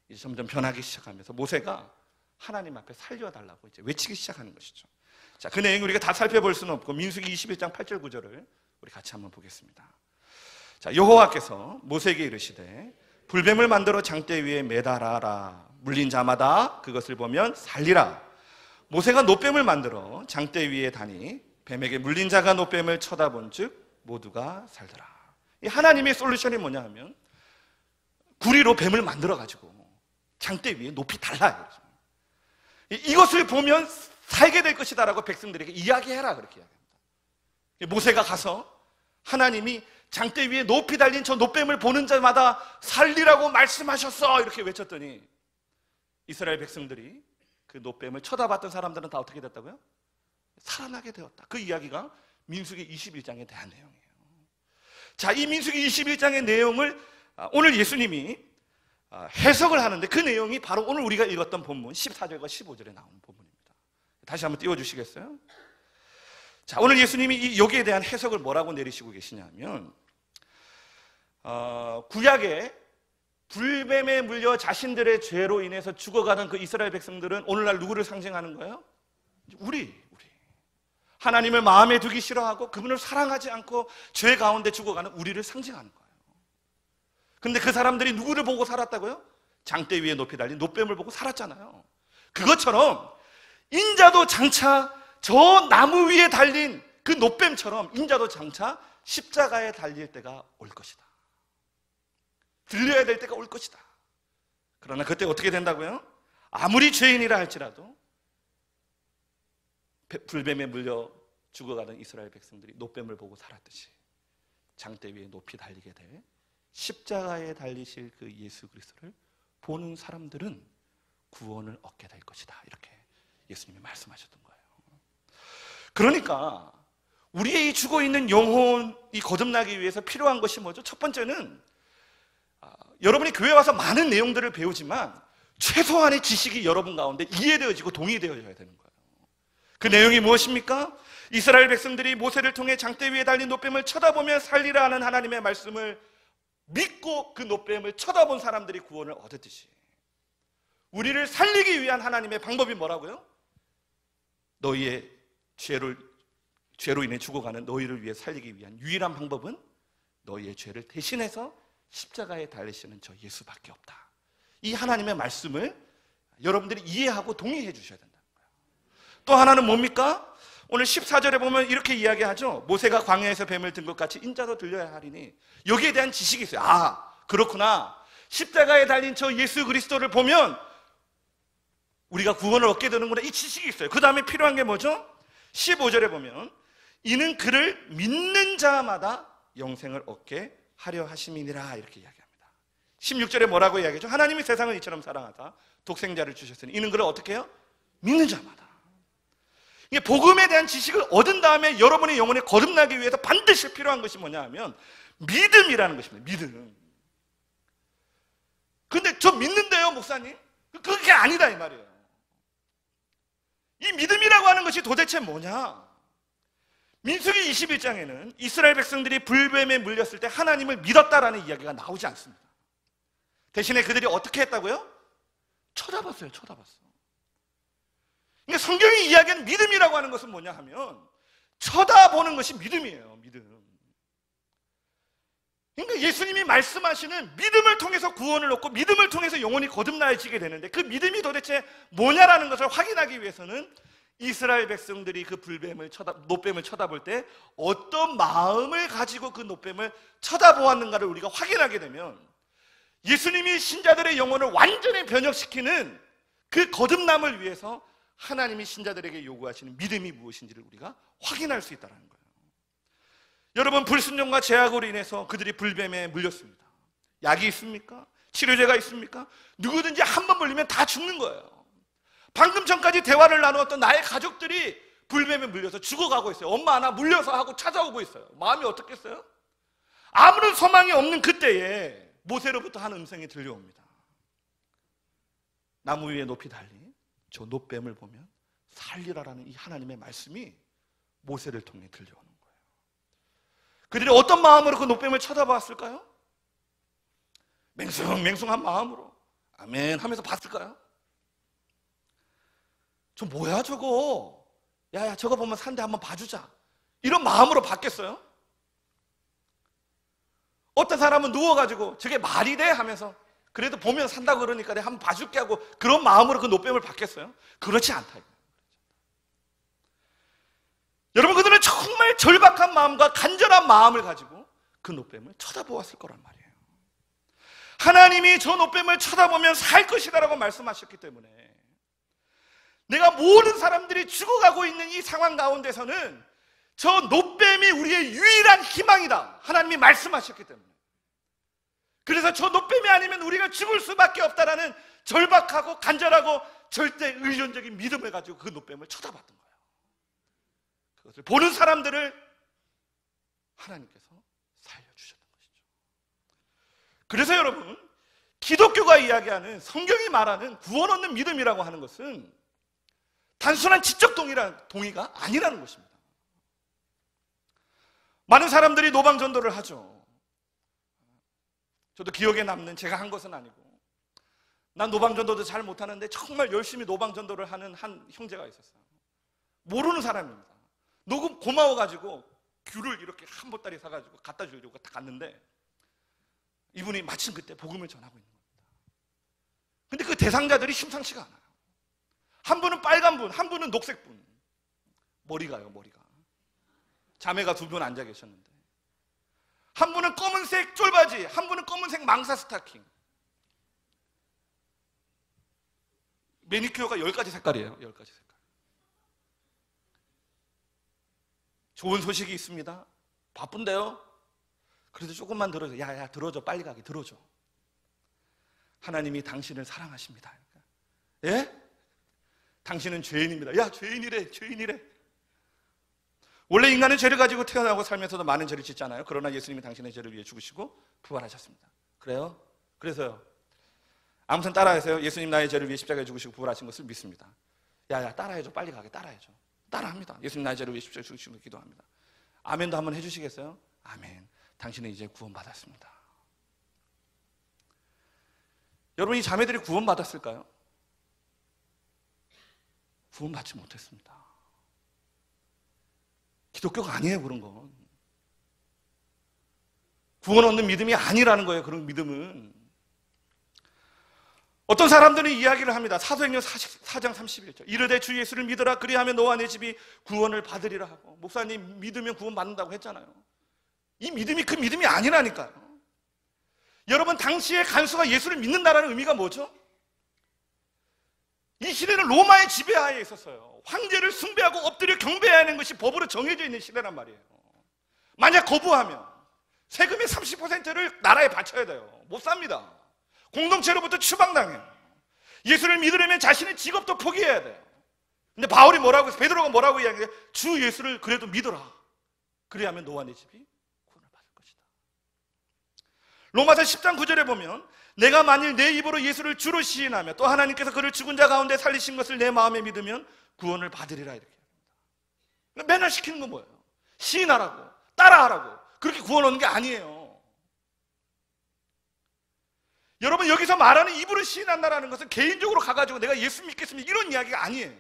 이제 점점 변하기 시작하면서 모세가 하나님 앞에 살려달라고 이제 외치기 시작하는 것이죠. 자, 그 내용 우리가 다 살펴볼 수는 없고 민수기 21장 8절 9절을 우리 같이 한번 보겠습니다. 자, 여호와께서 모세에게 이르시되 불뱀을 만들어 장대 위에 매달아라. 물린 자마다 그것을 보면 살리라. 모세가 노뱀을 만들어 장대 위에 다니 뱀에게 물린 자가 노뱀을 쳐다본 즉 모두가 살더라. 이 하나님의 솔루션이 뭐냐 하면 구리로 뱀을 만들어 가지고 장대 위에 높이 달라. 이것을 보면 살게 될 것이다라고 백성들에게 이야기해라 그렇게 이야기합니다. 모세가 가서 하나님이 장대 위에 높이 달린 저 노뱀을 보는 자마다 살리라고 말씀하셨어 이렇게 외쳤더니 이스라엘 백성들이 그 노뱀을 쳐다봤던 사람들은 다 어떻게 됐다고요? 살아나게 되었다. 그 이야기가 민수기 21장에 대한 내용이에요. 자, 이 민수기 21장의 내용을 오늘 예수님이 해석을 하는데 그 내용이 바로 오늘 우리가 읽었던 본문 14절과 15절에 나오는 본문입니다. 다시 한번 띄워주시겠어요? 자, 오늘 예수님이 여기에 대한 해석을 뭐라고 내리시고 계시냐면 구약에 불뱀에 물려 자신들의 죄로 인해서 죽어가는 그 이스라엘 백성들은 오늘날 누구를 상징하는 거예요? 우리 하나님을 마음에 두기 싫어하고 그분을 사랑하지 않고 죄 가운데 죽어가는 우리를 상징하는 거예요. 근데 그 사람들이 누구를 보고 살았다고요? 장대 위에 높이 달린 노뱀을 보고 살았잖아요. 그것처럼 인자도 장차 저 나무 위에 달린 그 노뱀처럼 인자도 장차 십자가에 달릴 때가 올 것이다. 들려야 될 때가 올 것이다. 그러나 그때 어떻게 된다고요? 아무리 죄인이라 할지라도 불뱀에 물려 죽어가던 이스라엘 백성들이 노뱀을 보고 살았듯이 장대 위에 높이 달리게 돼 십자가에 달리실 그 예수 그리스도를 보는 사람들은 구원을 얻게 될 것이다. 이렇게 예수님이 말씀하셨던 거예요. 그러니까 우리의 이 죽어있는 영혼이 거듭나기 위해서 필요한 것이 뭐죠? 첫 번째는 여러분이 교회 와서 많은 내용들을 배우지만 최소한의 지식이 여러분 가운데 이해되어지고 동의되어져야 되는 거예요. 그 내용이 무엇입니까? 이스라엘 백성들이 모세를 통해 장대 위에 달린 노뱀을 쳐다보며 살리라 하는 하나님의 말씀을 믿고 그 노뱀을 쳐다본 사람들이 구원을 얻었듯이 우리를 살리기 위한 하나님의 방법이 뭐라고요? 너희의 죄로 인해 죽어가는 너희를 위해 살리기 위한 유일한 방법은 너희의 죄를 대신해서 십자가에 달리시는 저 예수밖에 없다. 이 하나님의 말씀을 여러분들이 이해하고 동의해 주셔야 된다는 거예요. 또 하나는 뭡니까? 오늘 14절에 보면 이렇게 이야기하죠. 모세가 광야에서 뱀을 든 것 같이 인자도 들려야 하리니 여기에 대한 지식이 있어요. 아, 그렇구나. 십자가에 달린 저 예수 그리스도를 보면 우리가 구원을 얻게 되는구나. 이 지식이 있어요. 그 다음에 필요한 게 뭐죠? 15절에 보면 이는 그를 믿는 자마다 영생을 얻게 하려 하심이니라 이렇게 이야기합니다. 16절에 뭐라고 이야기하죠? 하나님이 세상을 이처럼 사랑하사 독생자를 주셨으니 이는 그를 어떻게 해요? 믿는 자마다. 이게 복음에 대한 지식을 얻은 다음에 여러분의 영혼에 거듭나기 위해서 반드시 필요한 것이 뭐냐 하면 믿음이라는 것입니다. 믿음. 근데 저 믿는데요, 목사님? 그게 아니다 이 말이에요. 이 믿음이라고 하는 것이 도대체 뭐냐? 민수기 21장에는 이스라엘 백성들이 불뱀에 물렸을 때 하나님을 믿었다라는 이야기가 나오지 않습니다. 대신에 그들이 어떻게 했다고요? 쳐다봤어요. 쳐다봤어. 그러니까 성경이 이야기하는 믿음이라고 하는 것은 뭐냐 하면 쳐다보는 것이 믿음이에요. 믿음. 그러니까 예수님이 말씀하시는 믿음을 통해서 구원을 얻고 믿음을 통해서 영혼이 거듭나지게 되는데 그 믿음이 도대체 뭐냐라는 것을 확인하기 위해서는 이스라엘 백성들이 그 노뱀을 쳐다볼 때 어떤 마음을 가지고 그 노뱀을 쳐다보았는가를 우리가 확인하게 되면 예수님이 신자들의 영혼을 완전히 변혁시키는 그 거듭남을 위해서 하나님이 신자들에게 요구하시는 믿음이 무엇인지를 우리가 확인할 수 있다는 거예요. 여러분, 불순종과 죄악으로 인해서 그들이 불뱀에 물렸습니다. 약이 있습니까? 치료제가 있습니까? 누구든지 한 번 물리면 다 죽는 거예요. 방금 전까지 대화를 나누었던 나의 가족들이 불뱀에 물려서 죽어가고 있어요. 엄마 하나 물려서 하고 찾아오고 있어요. 마음이 어떻겠어요? 아무런 소망이 없는 그때에 모세로부터 한 음성이 들려옵니다. 나무 위에 높이 달린 저 노뱀을 보면 살리라라는 이 하나님의 말씀이 모세를 통해 들려오는 거예요. 그들이 어떤 마음으로 그 노뱀을 쳐다봤을까요? 맹숭맹숭한 마음으로 아멘 하면서 봤을까요? 저 뭐야 저거? 야야 저거 보면 산대 한번 봐주자. 이런 마음으로 봤겠어요? 어떤 사람은 누워가지고 저게 말이 돼? 하면서 그래도 보면 산다고 그러니까 내가 한번 봐줄게 하고 그런 마음으로 그 노뱀을 봤겠어요? 그렇지 않다. 여러분, 그들은 정말 절박한 마음과 간절한 마음을 가지고 그 노뱀을 쳐다보았을 거란 말이에요. 하나님이 저 노뱀을 쳐다보면 살 것이다라고 말씀하셨기 때문에 내가 모든 사람들이 죽어가고 있는 이 상황 가운데서는 저 노뱀이 우리의 유일한 희망이다. 하나님이 말씀하셨기 때문에. 그래서 저 노뱀이 아니면 우리가 죽을 수밖에 없다라는 절박하고 간절하고 절대 의존적인 믿음을 가지고 그 노뱀을 쳐다봤던 거예요. 그것을 보는 사람들을 하나님께서 살려주셨던 것이죠. 그래서 여러분, 기독교가 이야기하는 성경이 말하는 구원 얻는 믿음이라고 하는 것은 단순한 지적 동의가 아니라는 것입니다. 많은 사람들이 노방전도를 하죠. 저도 기억에 남는, 제가 한 것은 아니고 난 노방전도도 잘 못하는데 정말 열심히 노방전도를 하는 한 형제가 있었어요. 모르는 사람입니다. 너무 고마워가지고 귤을 이렇게 한 보따리 사가지고 갖다 주려고 딱 갔는데 이분이 마침 그때 복음을 전하고 있는 겁니다. 근데 그 대상자들이 심상치가 않아요. 한 분은 빨간 분, 한 분은 녹색 분. 머리가 자매가 두 분 앉아 계셨는데 한 분은 검은색 쫄바지, 한 분은 검은색 망사 스타킹. 매니큐어가 10가지 색깔이에요. 10가지 색깔. 좋은 소식이 있습니다. 바쁜데요? 그래도 조금만 들어줘. 야, 들어줘. 빨리 가게 들어줘. 하나님이 당신을 사랑하십니다. 예? 당신은 죄인입니다. 야, 죄인이래. 원래 인간은 죄를 가지고 태어나고 살면서도 많은 죄를 짓잖아요. 그러나 예수님이 당신의 죄를 위해 죽으시고 부활하셨습니다. 그래요? 그래서요. 아무튼 따라하세요. 예수님 나의 죄를 위해 십자가에 죽으시고 부활하신 것을 믿습니다. 야, 따라해줘. 빨리 가게 따라해줘. 따라합니다. 예수님 나의 죄를 위해 십자가에 죽으시고 기도합니다. 아멘도 한번 해주시겠어요? 아멘. 당신은 이제 구원받았습니다. 여러분, 이 자매들이 구원받았을까요? 구원받지 못했습니다. 기독교가 아니에요, 그런 건. 구원 얻는 믿음이 아니라는 거예요, 그런 믿음은. 어떤 사람들은 이야기를 합니다. 사도행전 4장 31절. 이르되 주 예수를 믿으라 그리하면 너와 내 집이 구원을 받으리라 하고. 목사님 믿으면 구원 받는다고 했잖아요. 이 믿음이 그 믿음이 아니라니까요. 여러분, 당시의 간수가 예수를 믿는다라는 의미가 뭐죠? 이 시대는 로마의 지배하에 있었어요. 황제를 숭배하고 엎드려 경배해야 하는 것이 법으로 정해져 있는 시대란 말이에요. 만약 거부하면 세금의 30%를 나라에 바쳐야 돼요. 못 삽니다. 공동체로부터 추방당해요. 예수를 믿으려면 자신의 직업도 포기해야 돼요. 근데 바울이 뭐라고 해서 베드로가 뭐라고 이야기해요? 주 예수를 그래도 믿어라. 그래야면 너와 내 집이 구원을 받을 것이다. 로마서 10장 9절에 보면 내가 만일 내 입으로 예수를 주로 시인하며 또 하나님께서 그를 죽은 자 가운데 살리신 것을 내 마음에 믿으면 구원을 받으리라 이렇게 합니다. 맨날 시키는 건 뭐예요? 시인하라고, 따라하라고. 그렇게 구원 얻는 게 아니에요. 여러분, 여기서 말하는 입으로 시인한다라는 것은 개인적으로 가가지고 내가 예수 믿겠습니다 이런 이야기가 아니에요.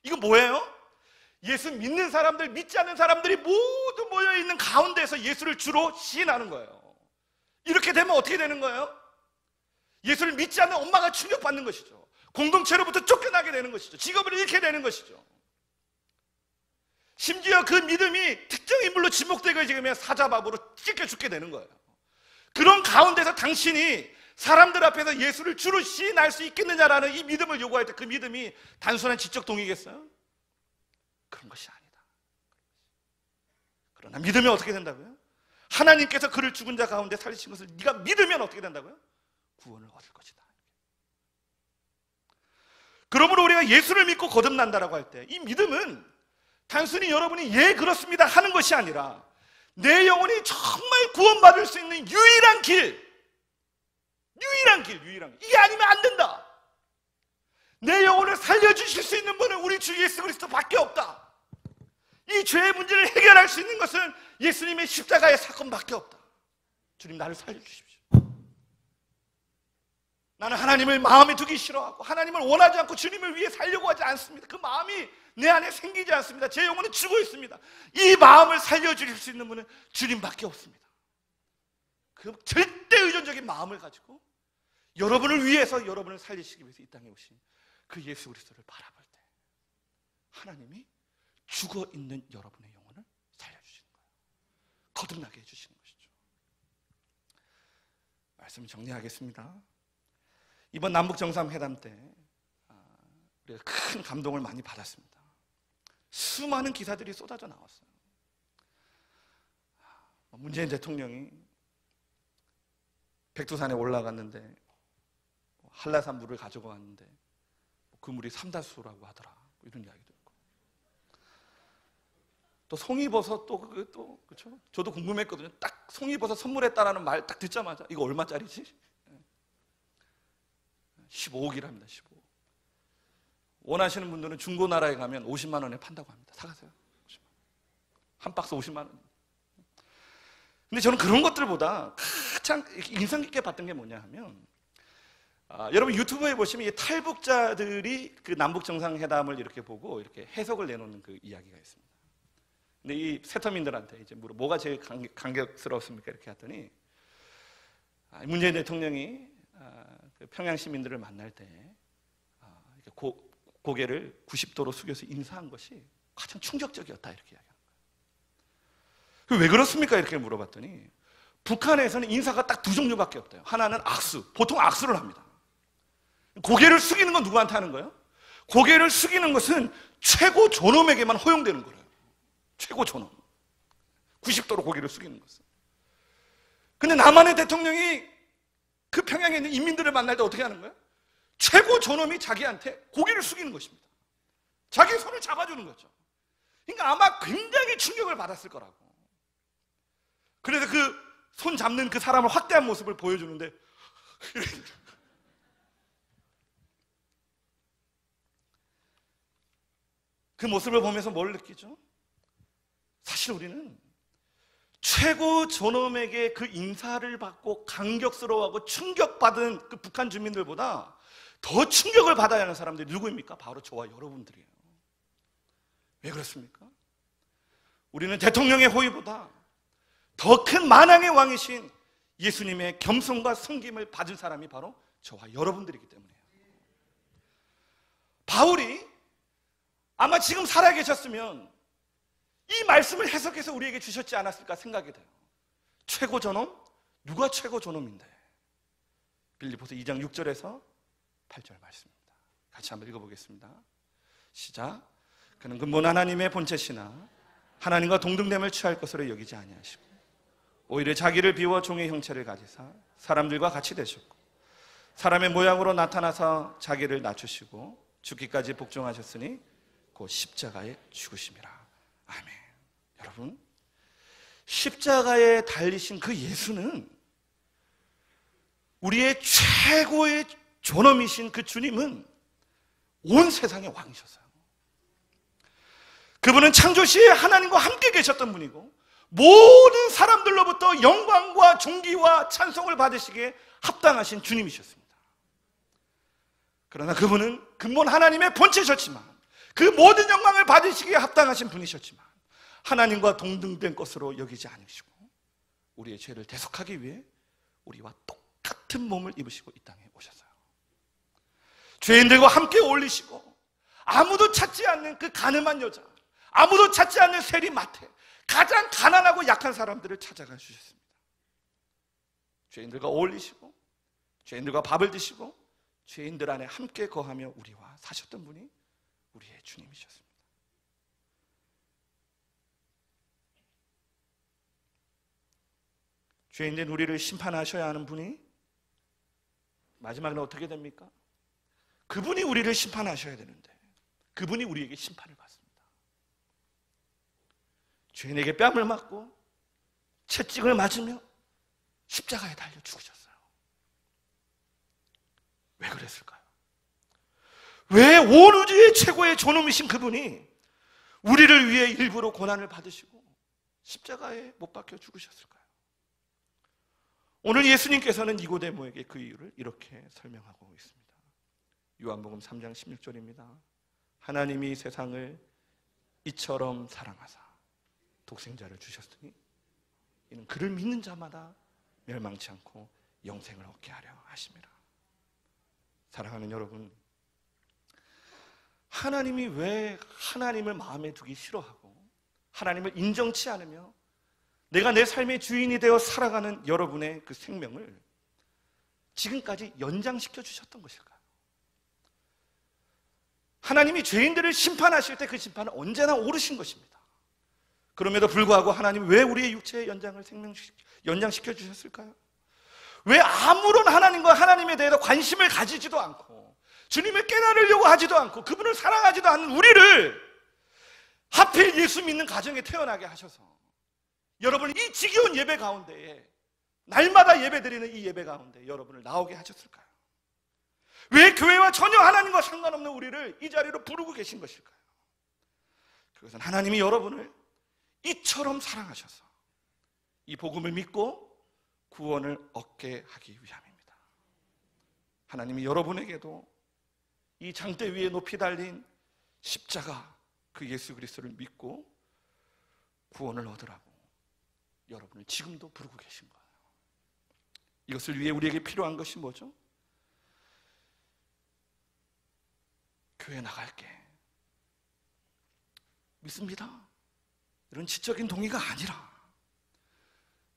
이거 뭐예요? 예수 믿는 사람들, 믿지 않는 사람들이 모두 모여있는 가운데서 예수를 주로 시인하는 거예요. 이렇게 되면 어떻게 되는 거예요? 예수를 믿지 않는 엄마가 충격받는 것이죠. 공동체로부터 쫓겨나게 되는 것이죠. 직업을 잃게 되는 것이죠. 심지어 그 믿음이 특정 인물로 지목되게 되면 사자밥으로 찢겨 죽게 되는 거예요. 그런 가운데서 당신이 사람들 앞에서 예수를 주로 시인할 수 있겠느냐라는 이 믿음을 요구할 때 그 믿음이 단순한 지적 동의겠어요? 그런 것이 아니다. 그러나 믿으면 어떻게 된다고요? 하나님께서 그를 죽은 자 가운데 살리신 것을 네가 믿으면 어떻게 된다고요? 구원을 얻을 것이다. 그러므로 우리가 예수를 믿고 거듭난다라고 할 때 이 믿음은 단순히 여러분이 예 그렇습니다 하는 것이 아니라 내 영혼이 정말 구원받을 수 있는 유일한 길. 이게 아니면 안 된다. 내 영혼을 살려주실 수 있는 분은 우리 주 예수 그리스도밖에 없다. 이 죄의 문제를 해결할 수 있는 것은 예수님의 십자가의 사건밖에 없다. 주님, 나를 살려주십시오. 나는 하나님을 마음에 두기 싫어하고 하나님을 원하지 않고 주님을 위해 살려고 하지 않습니다. 그 마음이 내 안에 생기지 않습니다. 제 영혼은 죽어 있습니다. 이 마음을 살려주실 수 있는 분은 주님밖에 없습니다. 그 절대 의존적인 마음을 가지고 여러분을 위해서 여러분을 살리시기 위해서 이 땅에 오신 그 예수 그리스도를 바라볼 때 하나님이 죽어있는 여러분의 영혼을 살려주시는 거예요. 거듭나게 해주시는 것이죠. 말씀 정리하겠습니다. 이번 남북정상회담 때 우리가 큰 감동을 많이 받았습니다. 수많은 기사들이 쏟아져 나왔어요. 문재인 대통령이 백두산에 올라갔는데 한라산 물을 가지고 왔는데 그 물이 삼다수라고 하더라. 이런 이야기도 있고. 또 송이버섯 또 그렇죠? 저도 궁금했거든요. 딱 송이버섯 선물했다라는 말 딱 듣자마자 이거 얼마짜리지? 15억이랍니다. 15억. 원하시는 분들은 중고나라에 가면 50만 원에 판다고 합니다. 사가세요. 50만 원. 한 박스 50만 원. 근데 저는 그런 것들보다 가장 인상 깊게 봤던 게 뭐냐 하면 여러분 유튜브에 보시면 이 탈북자들이 그 남북 정상회담을 이렇게 보고 이렇게 해석을 내놓는 그 이야기가 있습니다. 근데 이 세터민들한테 이제 뭐가 제일 감격스러웠습니까? 이렇게 했더니 문재인 대통령이 그 평양 시민들을 만날 때 고개를 90도로 숙여서 인사한 것이 가장 충격적이었다 이렇게 이야기합니다. 왜 그렇습니까? 이렇게 물어봤더니 북한에서는 인사가 딱 두 종류밖에 없대요. 하나는 악수, 보통 악수를 합니다. 고개를 숙이는 건 누구한테 하는 거예요? 고개를 숙이는 것은 최고 존엄에게만 허용되는 거예요. 최고 존엄. 90도로 고개를 숙이는 것은. 근데 남한의 대통령이 그 평양에 있는 인민들을 만날 때 어떻게 하는 거예요? 최고 존엄이 자기한테 고개를 숙이는 것입니다. 자기 손을 잡아주는 거죠. 그러니까 아마 굉장히 충격을 받았을 거라고. 그래서 그 손 잡는 그 사람을 확대한 모습을 보여주는데 그 모습을 보면서 뭘 느끼죠? 사실 우리는 최고 존엄에게 그 인사를 받고 감격스러워하고 충격받은 그 북한 주민들보다 더 충격을 받아야 하는 사람들이 누구입니까? 바로 저와 여러분들이에요. 왜 그렇습니까? 우리는 대통령의 호의보다 더 큰 만왕의 왕이신 예수님의 겸손과 섬김을 받은 사람이 바로 저와 여러분들이기 때문이에요. 바울이 아마 지금 살아계셨으면 이 말씀을 해석해서 우리에게 주셨지 않았을까 생각이 돼요. 최고 존엄? 누가 최고 존엄인데? 빌립보서 2장 6절에서 8절 말씀입니다. 같이 한번 읽어보겠습니다. 시작. 그는 근본 하나님의 본체시나 하나님과 동등됨을 취할 것으로 여기지 아니하시고 오히려 자기를 비워 종의 형체를 가지사 사람들과 같이 되셨고 사람의 모양으로 나타나서 자기를 낮추시고 죽기까지 복종하셨으니 곧 십자가에 죽으심이라. 아멘. 여러분, 십자가에 달리신 그 예수는 우리의 최고의 존엄이신 그 주님은 온 세상의 왕이셨어요. 그분은 창조 시에 하나님과 함께 계셨던 분이고 모든 사람들로부터 영광과 존귀와 찬송을 받으시기에 합당하신 주님이셨습니다. 그러나 그분은 근본 하나님의 본체셨지만 그 모든 영광을 받으시기에 합당하신 분이셨지만 하나님과 동등된 것으로 여기지 않으시고 우리의 죄를 대속하기 위해 우리와 똑같은 몸을 입으시고 이 땅에 오셨어요. 죄인들과 함께 어울리시고 아무도 찾지 않는 그 가늠한 여자, 아무도 찾지 않는 세리 마태, 가장 가난하고 약한 사람들을 찾아가 주셨습니다. 죄인들과 어울리시고 죄인들과 밥을 드시고 죄인들 안에 함께 거하며 우리와 사셨던 분이 우리의 주님이셨습니다. 죄인된 우리를 심판하셔야 하는 분이 마지막에 어떻게 됩니까? 그분이 우리를 심판하셔야 되는데 그분이 우리에게 심판을 받습니다. 죄인에게 뺨을 맞고 채찍을 맞으며 십자가에 달려 죽으셨어요. 왜 그랬을까요? 왜 온 우주의 최고의 존엄이신 그분이 우리를 위해 일부러 고난을 받으시고 십자가에 못 박혀 죽으셨을까요? 오늘 예수님께서는 니고데모에게 그 이유를 이렇게 설명하고 있습니다. 요한복음 3장 16절입니다. 하나님이 세상을 이처럼 사랑하사 독생자를 주셨으니 이는 그를 믿는 자마다 멸망치 않고 영생을 얻게 하려 하심이라. 사랑하는 여러분, 하나님이 왜 하나님을 마음에 두기 싫어하고 하나님을 인정치 않으며 내가 내 삶의 주인이 되어 살아가는 여러분의 그 생명을 지금까지 연장시켜 주셨던 것일까요? 하나님이 죄인들을 심판하실 때 그 심판은 언제나 옳으신 것입니다. 그럼에도 불구하고 하나님이 왜 우리의 육체의 연장시켜 주셨을까요? 왜 아무런 하나님과 하나님에 대해서 관심을 가지지도 않고 주님을 깨달으려고 하지도 않고 그분을 사랑하지도 않는 우리를 하필 예수 믿는 가정에 태어나게 하셔서 여러분 이 지겨운 예배 가운데에 날마다 예배드리는 이 예배 가운데 여러분을 나오게 하셨을까요? 왜 교회와 전혀 하나님과 상관없는 우리를 이 자리로 부르고 계신 것일까요? 그것은 하나님이 여러분을 이처럼 사랑하셔서 이 복음을 믿고 구원을 얻게 하기 위함입니다. 하나님이 여러분에게도 이 장대 위에 높이 달린 십자가 그 예수 그리스도를 믿고 구원을 얻으라고 여러분을 지금도 부르고 계신 거예요. 이것을 위해 우리에게 필요한 것이 뭐죠? 교회 나갈게 믿습니다. 이런 지적인 동의가 아니라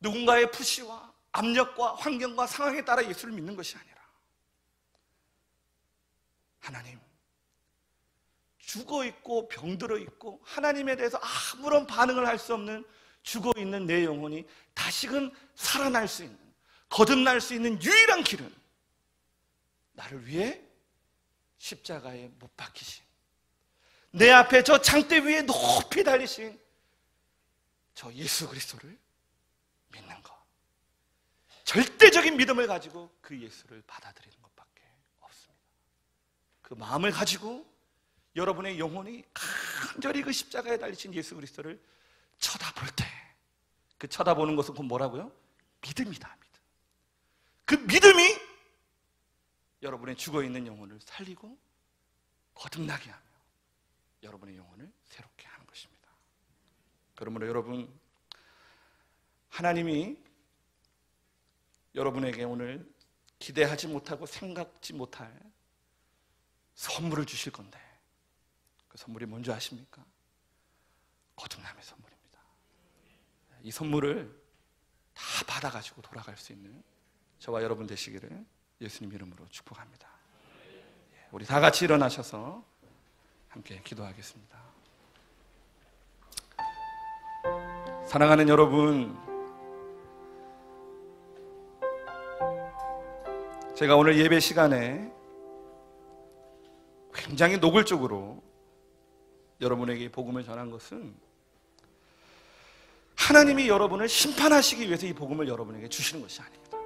누군가의 푸시와 압력과 환경과 상황에 따라 예수를 믿는 것이 아니라 하나님, 죽어있고 병들어있고 하나님에 대해서 아무런 반응을 할 수 없는 죽어있는 내 영혼이 다시금 살아날 수 있는, 거듭날 수 있는 유일한 길은 나를 위해 십자가에 못 박히신, 내 앞에 저 장대 위에 높이 달리신 저 예수 그리스도를 믿는 것, 절대적인 믿음을 가지고 그 예수를 받아들이는 것밖에 없습니다. 그 마음을 가지고 여러분의 영혼이 간절히 그 십자가에 달리신 예수 그리스도를 쳐다볼 때, 그 쳐다보는 것은 곧 뭐라고요? 믿음이다. 믿음. 그 믿음이 여러분의 죽어있는 영혼을 살리고 거듭나게 하며 여러분의 영혼을 새롭게 하는 것입니다. 그러므로 여러분, 하나님이 여러분에게 오늘 기대하지 못하고 생각지 못할 선물을 주실 건데, 그 선물이 뭔지 아십니까? 거듭남의 선물입니다. 이 선물을 다 받아가지고 돌아갈 수 있는 저와 여러분 되시기를 예수님 이름으로 축복합니다. 우리 다 같이 일어나셔서 함께 기도하겠습니다. 사랑하는 여러분, 제가 오늘 예배 시간에 굉장히 노골적으로 여러분에게 복음을 전한 것은 하나님이 여러분을 심판하시기 위해서 이 복음을 여러분에게 주시는 것이 아닙니다.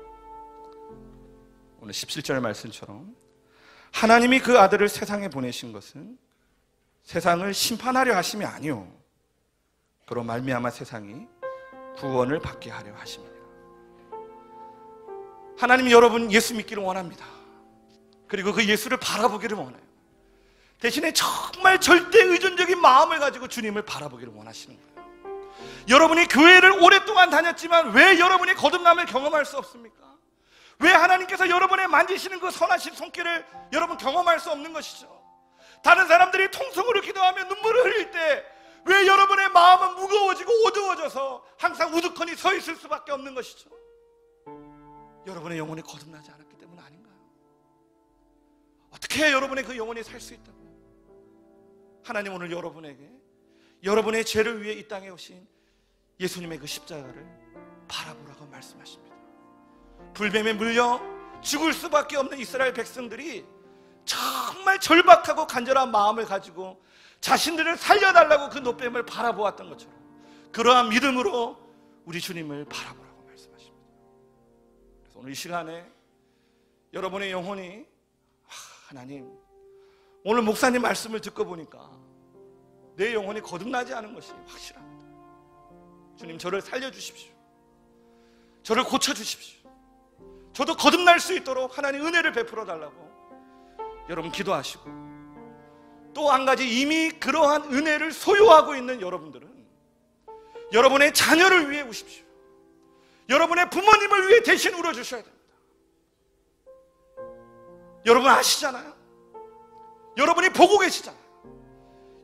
오늘 17절 말씀처럼 하나님이 그 아들을 세상에 보내신 것은 세상을 심판하려 하심이 아니요 그로 말미암아 세상이 구원을 받게 하려 하심이니라. 하나님이 여러분 예수 믿기를 원합니다. 그리고 그 예수를 바라보기를 원해요. 대신에 정말 절대 의존적인 마음을 가지고 주님을 바라보기를 원하시는 거예요. 여러분이 교회를 오랫동안 다녔지만 왜 여러분이 거듭남을 경험할 수 없습니까? 왜 하나님께서 여러분의 만지시는 그 선하신 손길을 여러분 경험할 수 없는 것이죠? 다른 사람들이 통성으로 기도하며 눈물을 흘릴 때 왜 여러분의 마음은 무거워지고 어두워져서 항상 우두커니 서 있을 수밖에 없는 것이죠? 여러분의 영혼이 거듭나지 않았기 때문 아닌가요? 어떻게 여러분의 그 영혼이 살 수 있다고요? 하나님 오늘 여러분에게 여러분의 죄를 위해 이 땅에 오신 예수님의 그 십자가를 바라보라고 말씀하십니다. 불뱀에 물려 죽을 수밖에 없는 이스라엘 백성들이 정말 절박하고 간절한 마음을 가지고 자신들을 살려달라고 그 노뱀을 바라보았던 것처럼 그러한 믿음으로 우리 주님을 바라보라고 말씀하십니다. 그래서 오늘 이 시간에 여러분의 영혼이 하나님, 오늘 목사님 말씀을 듣고 보니까 내 영혼이 거듭나지 않은 것이 확실합니다. 주님, 저를 살려주십시오. 저를 고쳐주십시오. 저도 거듭날 수 있도록 하나님 은혜를 베풀어 달라고 여러분 기도하시고, 또 한 가지 이미 그러한 은혜를 소유하고 있는 여러분들은 여러분의 자녀를 위해 우십시오. 여러분의 부모님을 위해 대신 울어주셔야 됩니다. 여러분 아시잖아요. 여러분이 보고 계시잖아요.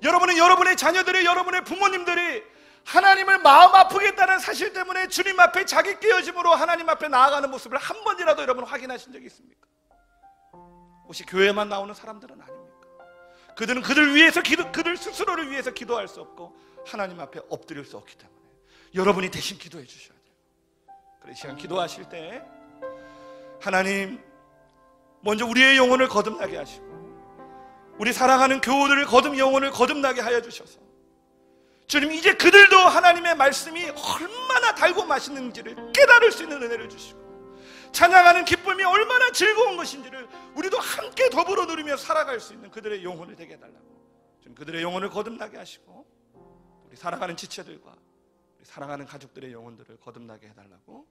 여러분은 여러분의 자녀들이, 여러분의 부모님들이 하나님을 마음 아프게 했다는 사실 때문에 주님 앞에 자기 깨어짐으로 하나님 앞에 나아가는 모습을 한 번이라도 여러분 확인하신 적이 있습니까? 혹시 교회만 나오는 사람들은 아닙니까? 그들은 그들 위해서 그들 스스로를 위해서 기도할 수 없고 하나님 앞에 엎드릴 수 없기 때문에 여러분이 대신 기도해 주셔야 돼요. 그래서 이 시간 기도하실 때 하나님, 먼저 우리의 영혼을 거듭나게 하시고 우리 사랑하는 교우들을 영혼을 거듭나게 하여 주셔서 주님, 이제 그들도 하나님의 말씀이 얼마나 달고 맛있는지를 깨달을 수 있는 은혜를 주시고 찬양하는 기쁨이 얼마나 즐거운 것인지를 우리도 함께 더불어 누리며 살아갈 수 있는 그들의 영혼을 되게 해달라고, 좀 그들의 영혼을 거듭나게 하시고 우리 사랑하는 지체들과 우리 사랑하는 가족들의 영혼들을 거듭나게 해달라고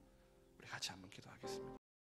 우리 같이 한번 기도하겠습니다.